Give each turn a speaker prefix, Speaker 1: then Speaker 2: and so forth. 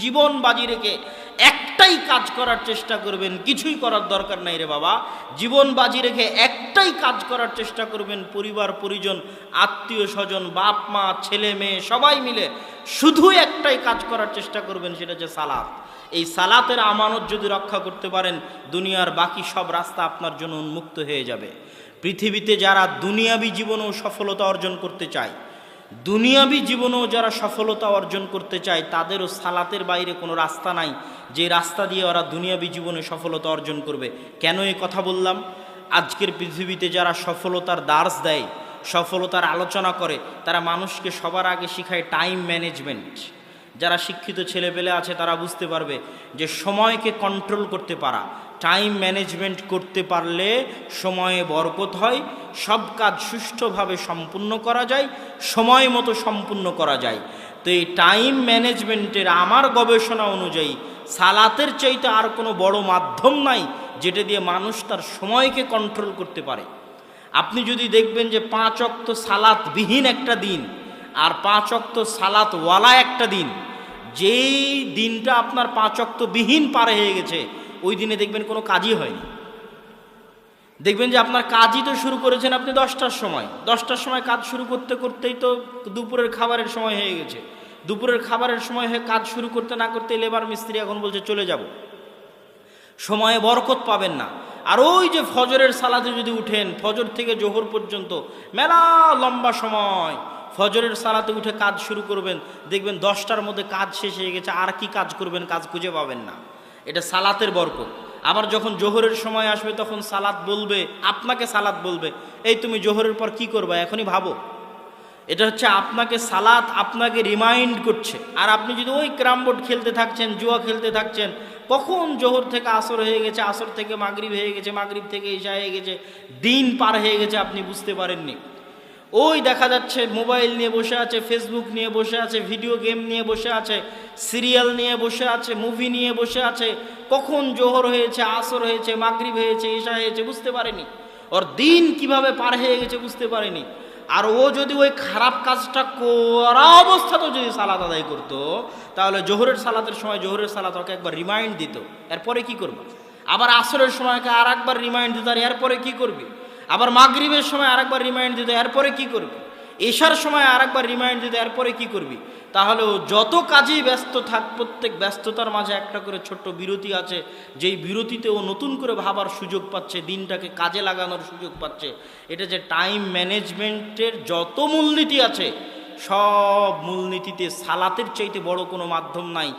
Speaker 1: জীবন বাজি রেখে একটাই কাজ করার চেষ্টা করবেন, কিছুই করার দরকার নাই রে বাবা। জীবন বাজি রেখে একটাই কাজ করার চেষ্টা করবেন, পরিবার পরিজন, আত্মীয় স্বজন, বাপ মা, ছেলে মেয়ে সবাই মিলে শুধু একটাই কাজ করার চেষ্টা করবেন, সেটা হচ্ছে সালাত। এই সালাতের আমানত যদি রক্ষা করতে পারেন, দুনিয়ার বাকি সব রাস্তা আপনার জন্য উন্মুক্ত হয়ে যাবে। পৃথিবীতে যারা দুনিয়াবী জীবনেও সফলতা অর্জন করতে চায়, দুনিয়াবী জীবনেও যারা সফলতা অর্জন করতে চায়, তাদেরও সালাতের বাইরে কোনো রাস্তা নাই যে রাস্তা দিয়ে ওরা দুনিয়াবী জীবনে সফলতা অর্জন করবে। কেন এই কথা বললাম? আজকের পৃথিবীতে যারা সফলতার দার্স দেয়, সফলতার আলোচনা করে, তারা মানুষকে সবার আগে শিখায় টাইম ম্যানেজমেন্ট। যারা শিক্ষিত ছেলেপেলে আছে তারা বুঝতে পারবে যে সময়কে কন্ট্রোল করতে পারা, টাইম ম্যানেজমেন্ট করতে পারলে সময়ে বরকত হয়, সব কাজ সুষ্ঠুভাবে সম্পূর্ণ করা যায়, সময় মতো সম্পূর্ণ করা যায়। তো এই টাইম ম্যানেজমেন্টের আমার গবেষণা অনুযায়ী সালাতের চাইতে আর কোনো বড় মাধ্যম নাই যেটা দিয়ে মানুষ তার সময়কে কন্ট্রোল করতে পারে। আপনি যদি দেখবেন যে 5 ওয়াক্ত সালাত বিহীন একটা দিন আর 5 ওয়াক্ত সালাত ওয়ালা একটা দিন, যেই দিনটা আপনার 5 ওয়াক্ত বিহীন পার হয়ে গেছে, ওই দিনে দেখবেন কোনো কাজই হয়নি। দেখবেন যে আপনার কাজই তো শুরু করেছেন আপনি 10টার সময়, 10টার সময় কাজ শুরু করতে করতেই তো দুপুরের খাবারের সময় হয়ে গেছে। দুপুরের খাবারের সময় হয়ে কাজ শুরু করতে না করতে লেবার মিস্ত্রি এখন বলছে চলে যাব, সময়ে বরকত পাবেন না। আর ওই যে ফজরের সালাতে যদি উঠেন, ফজর থেকে জোহর পর্যন্ত মেলা লম্বা সময়, ফজরের সালাতে উঠে কাজ শুরু করবেন, দেখবেন 10টার মধ্যে কাজ শেষ হয়ে গেছে, আর কি কাজ করবেন, কাজ খুঁজে পাবেন না। এটা সালাতের বরকত। আবার যখন জোহরের সময় আসবে তখন সালাত বলবে, আপনাকে সালাত বলবে, এই তুমি জোহরের পর কি করবা এখনই ভাবো। এটা হচ্ছে আপনাকে সালাত আপনাকে রিমাইন্ড করছে। আর আপনি যদি ওই ক্যারাম বোর্ড খেলতে থাকছেন, জুয়া খেলতে থাকছেন, কখন জোহর থেকে আসর হয়ে গেছে, আসর থেকে মাগরিব হয়ে গেছে, মাগরিব থেকে ইশা হয়ে গেছে, দিন পার হয়ে গেছে, আপনি বুঝতে পারেননি। ওই দেখা যাচ্ছে মোবাইল নিয়ে বসে আছে, ফেসবুক নিয়ে বসে আছে, ভিডিও গেম নিয়ে বসে আছে, সিরিয়াল নিয়ে বসে আছে, মুভি নিয়ে বসে আছে, কখন জোহর হয়েছে, আসর হয়েছে, মাগরিব হয়েছে, ইশা হয়েছে, বুঝতে পারেনি। ওর দিন কিভাবে পার হয়ে গেছে বুঝতে পারেনি। আর ও যদি ওই খারাপ কাজটা করা অবস্থাতেও যদি সালাত আদায় করতো, তাহলে জোহরের সালাতের সময় জোহরের সালাত ওকে একবার রিমাইন্ড দিত, এরপরে কি করবে। আবার আসরের সময়কে আর একবার রিমাইন্ড দিত, আর এরপরে কি করবি। আবার মাগরিবের সময় আর একবার রিমাইন্ড দিত, এরপরে কি করবি। এশার সময় আর একবার রিমাইন্ড দিত, এরপরে কি করবি। তাহলে ও যত কাজেই ব্যস্ত থাক, প্রত্যেক ব্যস্ততার মাঝে একটা করে ছোট্ট বিরতি আছে, যেই বিরতিতে ও নতুন করে ভাবার সুযোগ পাচ্ছে, দিনটাকে কাজে লাগানোর সুযোগ পাচ্ছে। এটা যে টাইম ম্যানেজমেন্টের যত মূলনীতি আছে, সব মূলনীতিতে সালাতের চাইতে বড় কোনো মাধ্যম নাই